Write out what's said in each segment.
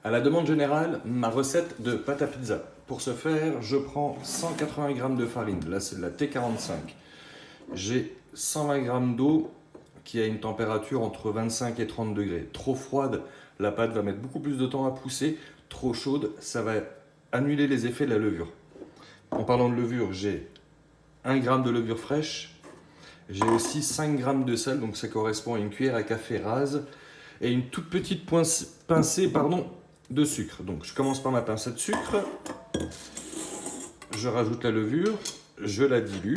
À la demande générale, ma recette de pâte à pizza. Pour ce faire, je prends 180 g de farine, là c'est de la T45. J'ai 120 g d'eau qui a une température entre 25 et 30 degrés. Trop froide, la pâte va mettre beaucoup plus de temps à pousser. Trop chaude, ça va annuler les effets de la levure. En parlant de levure, j'ai 1 g de levure fraîche. J'ai aussi 5 g de sel, donc ça correspond à une cuillère à café rase. Et une toute petite pincée de sucre. Donc je commence par ma pincée de sucre. Je rajoute la levure. Je la dilue.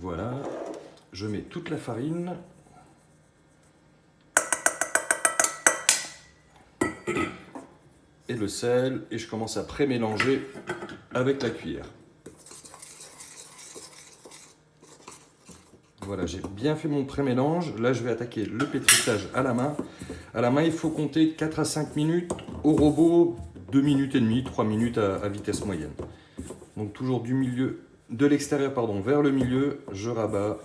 Voilà, je mets toute la farine et le sel et je commence à pré-mélanger avec la cuillère. Voilà, j'ai bien fait mon pré-mélange. Là, je vais attaquer le pétrissage à la main. À la main, il faut compter 4 à 5 minutes. Au robot, 2 minutes et demie, 3 minutes à vitesse moyenne. Donc toujours du milieu, de l'extérieur vers le milieu, je rabats.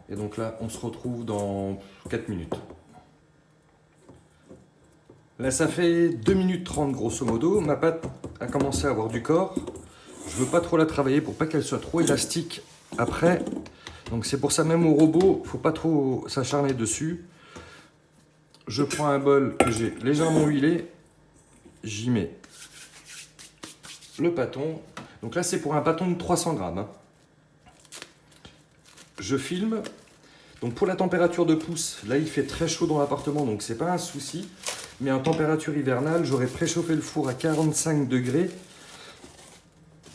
Et donc là, on se retrouve dans 4 minutes. Là, ça fait 2 minutes 30 grosso modo. Ma pâte a commencé à avoir du corps. Je veux pas trop la travailler pour pas qu'elle soit trop élastique après. Donc c'est pour ça, même au robot, faut pas trop s'acharner dessus. Je prends un bol que j'ai légèrement huilé. J'y mets le pâton. Donc là, c'est pour un pâton de 300 g. Je filme. Donc pour la température de pouce, là, il fait très chaud dans l'appartement, donc c'est pas un souci. Mais en température hivernale, j'aurais préchauffé le four à 45 degrés.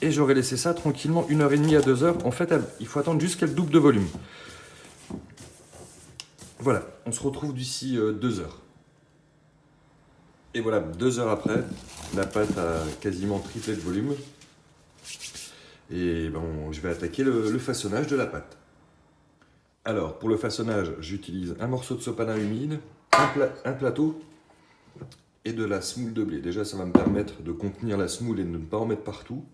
Et j'aurais laissé ça tranquillement 1h30 à 2h. En fait, il faut attendre juste qu'elle double de volume. Voilà, on se retrouve d'ici 2 heures. Et voilà, 2 heures après, la pâte a quasiment triplé de volume. Et bon, je vais attaquer le façonnage de la pâte. Alors, pour le façonnage, j'utilise un morceau de sopalin humide, un plateau et de la semoule de blé. Déjà, ça va me permettre de contenir la semoule et de ne pas en mettre partout,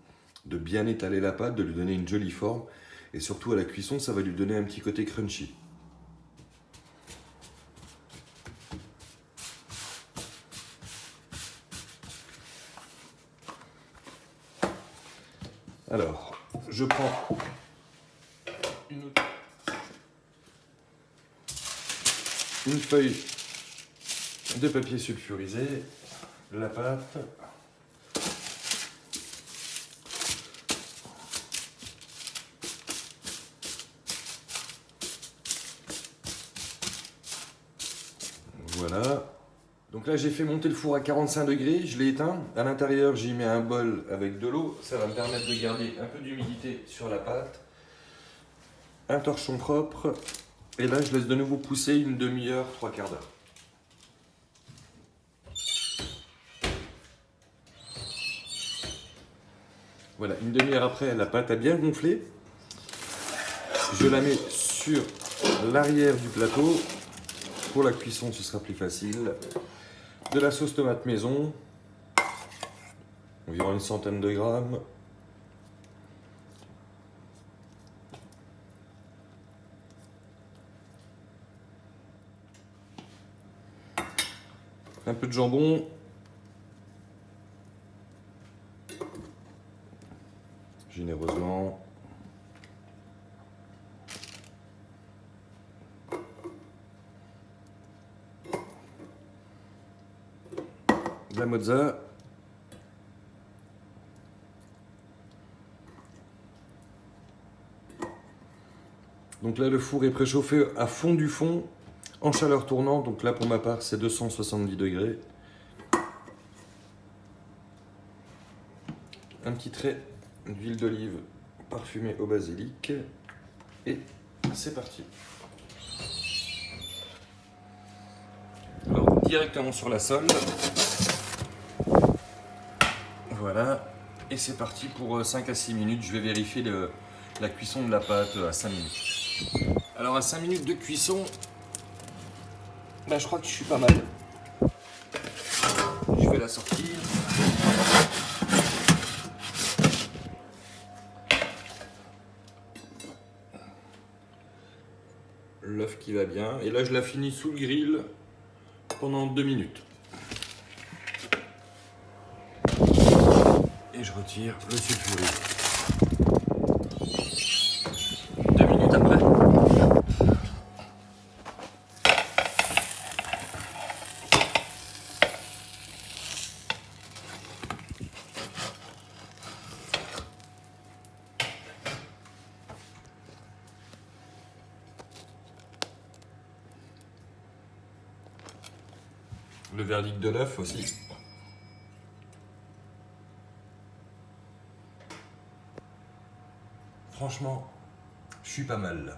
de bien étaler la pâte, de lui donner une jolie forme. Et surtout, à la cuisson, ça va lui donner un petit côté crunchy. Alors, je prends une feuille de papier sulfurisé, la pâte, voilà. Donc là, j'ai fait monter le four à 45 degrés, je l'ai éteint. À l'intérieur, j'y mets un bol avec de l'eau. Ça va me permettre de garder un peu d'humidité sur la pâte. Un torchon propre. Et là, je laisse de nouveau pousser une demi-heure, 3/4 d'heure. Voilà, une demi-heure après, la pâte a bien gonflé. Je la mets sur l'arrière du plateau. Pour la cuisson, ce sera plus facile. De la sauce tomate maison, environ une centaine de grammes. Un peu de jambon. Généreusement. De la mozza. Donc là, le four est préchauffé à fond du fond, en chaleur tournante. Donc là, pour ma part, c'est 270 degrés. Un petit trait d'huile d'olive parfumée au basilic. Et c'est parti. Alors, directement sur la sole. Voilà. Et c'est parti pour 5 à 6 minutes. Je vais vérifier la cuisson de la pâte à 5 minutes. Alors à 5 minutes de cuisson, je crois que je suis pas mal. Je vais la sortir. L'œuf qui va bien. Et là, je la finis sous le grill pendant 2 minutes. Et je retire le sulfuré. 2 minutes après. Le verdict de l'œuf aussi. Franchement, je suis pas mal là.